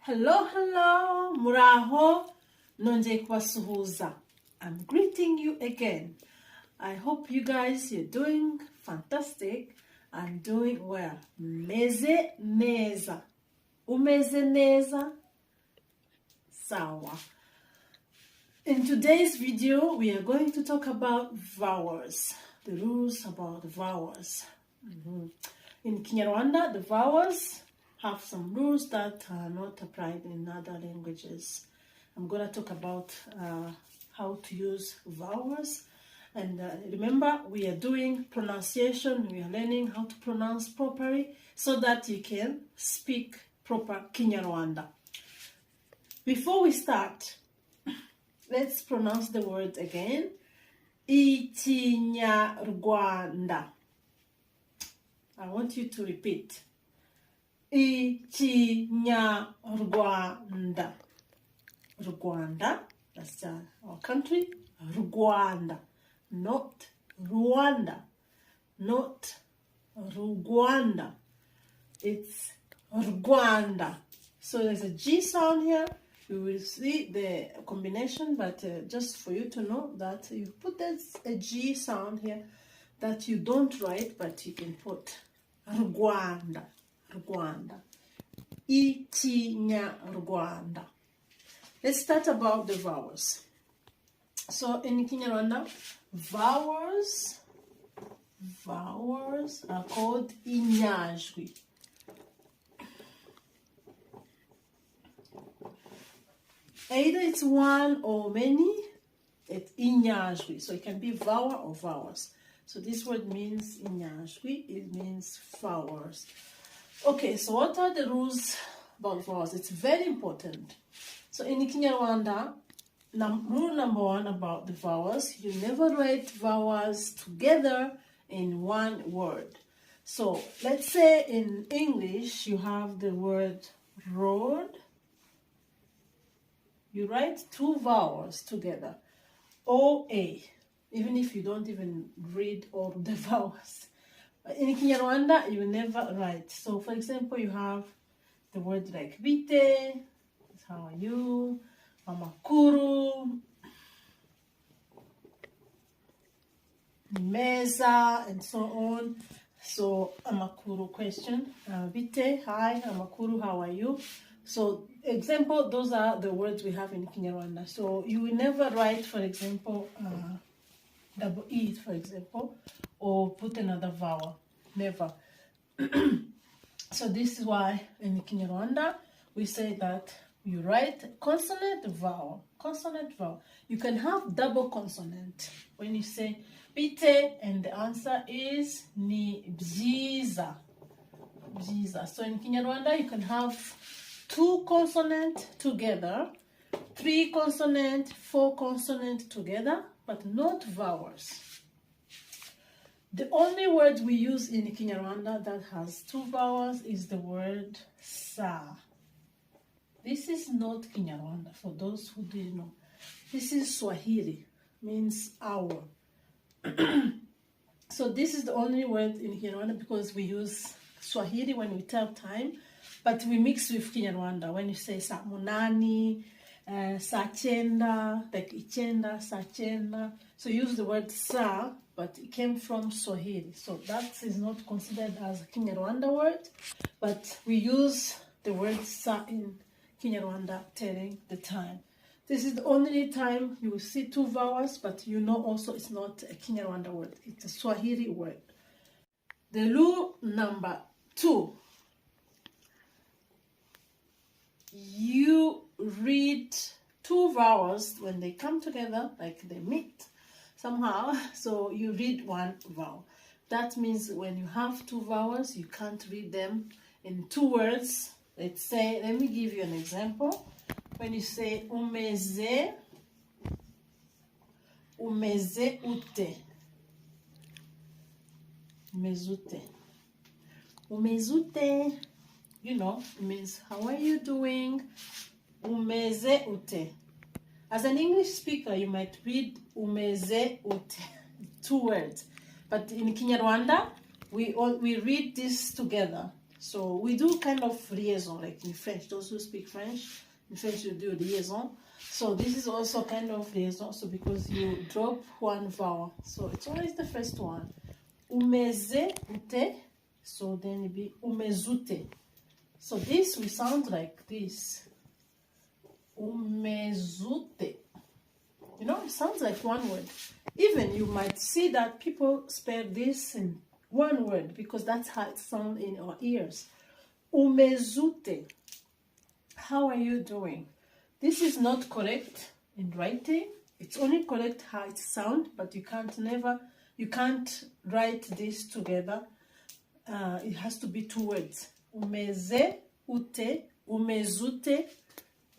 Hello, muraho, nonje kubasuhuza. I'm greeting you again. I hope you guys, you're doing fantastic and doing well. Meze neza. Umeze neza. Sawa. In today's video, we are going to talk about vowels. The rules about vowels. In Kinyarwanda, the vowels have some rules that are not applied in other languages. I'm going to talk about how to use vowels. And remember, we are doing pronunciation. We are learning how to pronounce properly so that you can speak proper Kinyarwanda. Before we start, let's pronounce the word again. Kinyarwanda. I want you to repeat. Kinyarwanda. Rwanda, that's our country. Rwanda, not Rwanda, not Rwanda. It's Rwanda. So there's a G sound here. You will see the combination, but just for you to know that you put a G sound here that you don't write, but you can put Rwanda. Rwanda. Kinyarwanda. Let's start about the vowels. So in Kinyarwanda, vowels are called inyajwi. Either it's one or many, it's inyajwi. So it can be vowel or vowels. So this word means inyajwi, it means vowels. Okay, so what are the rules about vowels? It's very important. So in Kinyarwanda, rule number one about the vowels, you never write vowels together in one word. So let's say in English, you have the word road. You write two vowels together, O-A, even if you don't even read all the vowels. In Kinyarwanda, you never write. So, for example, you have the word like bite, how are you, amakuru, meza, and so on. So, amakuru question, bite, hi, amakuru, how are you? So, example, those are the words we have in Kinyarwanda. So, you will never write, for example, double E, for example, or put another vowel. Never. So this is why in Kinyarwanda we say that you write consonant-vowel. Consonant-vowel. You can have double consonant. When you say bite and the answer is ni byiza. Byiza. So in Kinyarwanda you can have two consonants together, three consonants, four consonants together, but not vowels. The only word we use in Kinyarwanda that has two vowels is the word sa. This is not Kinyarwanda, for those who didn't know. This is Swahili, means hour. So this is the only word in Kinyarwanda because we use Swahili when we tell time, but we mix with Kinyarwanda. When you say sa munani, sa chenda, like ichenda, sa chenda. So use the word sa, but it came from Swahili. So that is not considered as a Kinyarwanda word, but we use the word sa in Kinyarwanda telling the time. This is the only time you will see two vowels, but you know also it's not a Kinyarwanda word. It's a Swahili word. The rule number 2. You read two vowels when they come together, like they meet somehow. So you read one vowel. That means when you have two vowels, you can't read them in two words. Let's say, let me give you an example. When you say umeze, umeze ute. Umezute. Umezute, you know, it means how are you doing? Umeze ute. As an English speaker, you might read umeze ute, two words. But in Kinyarwanda, we read this together. So we do kind of liaison, like in French. Those who speak French, in French you do liaison. So this is also kind of liaison, so because you drop one vowel. So it's always the first one. Umeze, ute. So then it be umezute. So this we sound like this. Umezute. You know, it sounds like one word. Even you might see that people spell this in one word because that's how it sounds in our ears. Umezute. How are you doing? This is not correct in writing. It's only correct how it sounds, but you can't write this together. It has to be two words. Umeze, ute, umezute,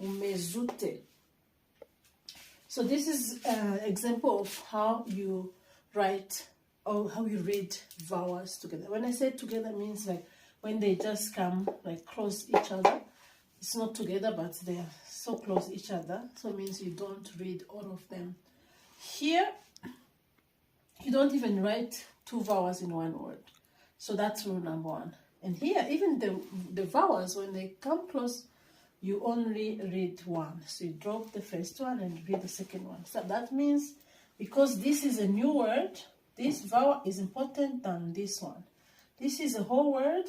umezute. So this is an example of how you write or how you read vowels together. When I say together, means like when they just come like close each other. It's not together, but they are so close each other. So it means you don't read all of them. Here, you don't even write two vowels in one word. So that's rule number one. And here, even the vowels, when they come close, you only read one. So you drop the first one and read the second one. So that means because this is a new word, this vowel is important than this one. This is a whole word.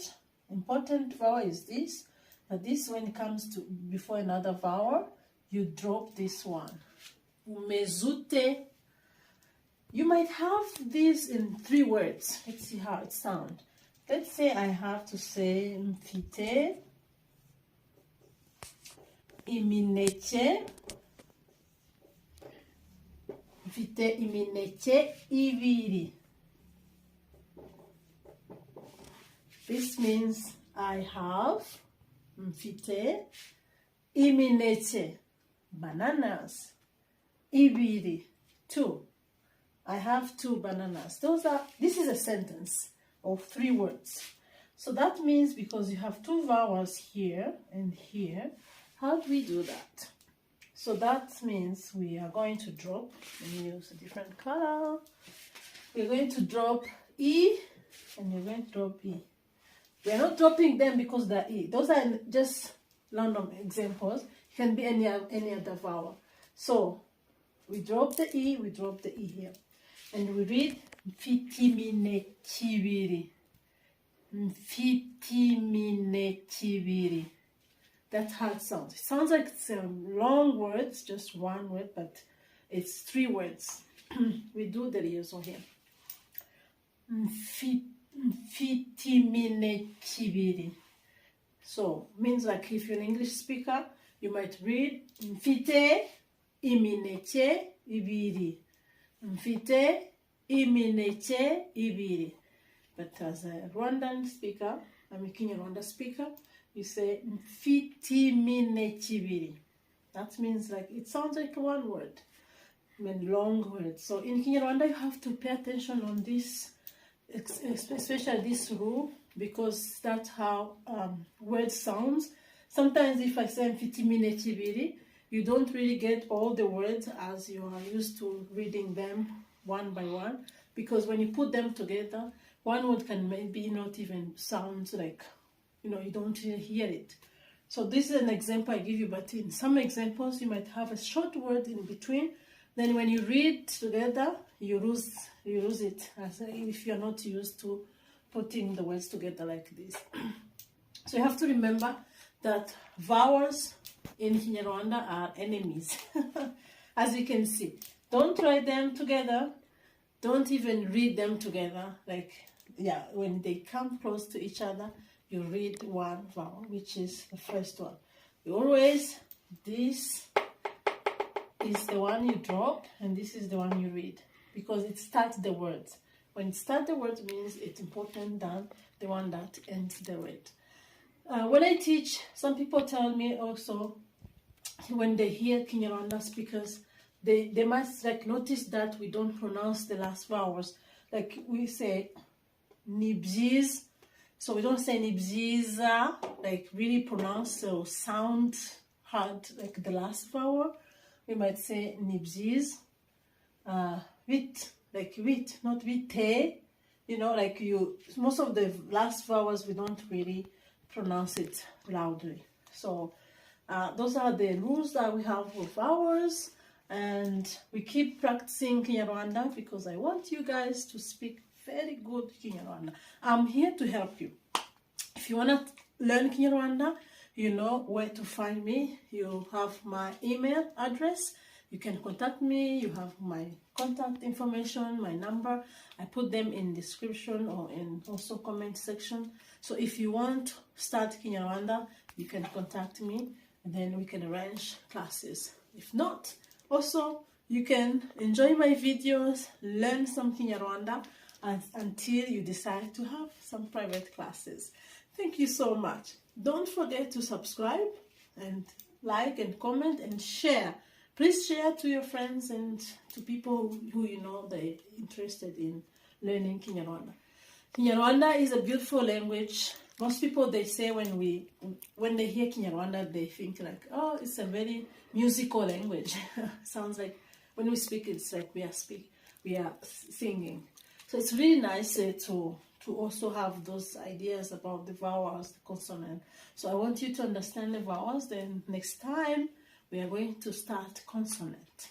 Important vowel is this. But this, when it comes to before another vowel, you drop this one. Umezute. You might have this in three words. Let's see how it sounds. Let's say I have to say mfite, imineke, mfite imineke ibiri. This means I have mfite imineke, bananas, ibiri, two. I have two bananas. This is a sentence of three words. So that means because you have two vowels here and here, how do we do that? So that means we are going to drop, let me use a different color. We're going to drop E and we're going to drop E. We're not dropping them because they're E. Those are just random examples. It can be any other vowel. So we drop the E, we drop the E here. And we read mfitimine kibiri. Mfitimine kibiri. That's how it sounds. It sounds like it's a long word, it's just one word, but it's three words. We do the liaison here. Mfitimine kibiri. So means like if you're an English speaker, you might read mfite imineke ibiri. Mfite imineke ibiri. But as a Rwandan speaker, I'm a Kinyarwanda speaker, you say mfitimine kibiri. That means like it sounds like one word, I mean long word. So in Kinyarwanda you have to pay attention on this, especially this rule, because that's how word sounds. Sometimes if I say mfitimine kibiri, you don't really get all the words as you are used to reading them one by one, because when you put them together, one word can maybe not even sound like, you don't really hear it. So this is an example I give you, but in some examples you might have a short word in between. Then when you read together, you lose it, as if you're not used to putting the words together like this. So you have to remember that vowels in Kinyarwanda are enemies. As you can see, don't write them together, don't even read them together. Like, yeah, when they come close to each other, you read one vowel, which is the first one. You always, this is the one you drop and this is the one you read, because it starts the words. When it starts the words means it's important than the one that ends the word. When I teach, some people tell me also, when they hear Kinyarwanda speakers, they must like notice that we don't pronounce the last vowels. Like we say nibziz, so we don't say nibziza, like really pronounce or sound hard like the last vowel. We might say nibziz, wit, like wit, not vite. Like most of the last vowels we don't really pronounce it loudly. So those are the rules that we have for vowels, and we keep practicing Kinyarwanda because I want you guys to speak very good Kinyarwanda. I'm here to help you. If you want to learn Kinyarwanda, you know where to find me. You have my email address. You can contact me. You have my contact information, my number. I put them in description or in also comment section. So if you want to start Kinyarwanda, you can contact me, and then we can arrange classes. If not, also you can enjoy my videos, learn some Kinyarwanda until you decide to have some private classes. Thank you so much. Don't forget to subscribe and like and comment and share. Please share to your friends and to people who you know they're interested in learning Kinyarwanda. Kinyarwanda is a beautiful language. Most people, they say when they hear Kinyarwanda, they think like, oh, it's a very musical language. Sounds like when we speak, it's like we are singing. So it's really nice to also have those ideas about the vowels, the consonant. So I want you to understand the vowels. Then next time we are going to start consonant.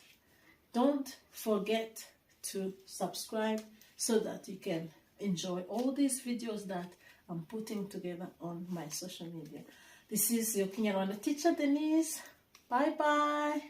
Don't forget to subscribe so that you can enjoy all these videos that I'm putting together on my social media. This is your Kinyarwanda teacher, Denise. Bye-bye.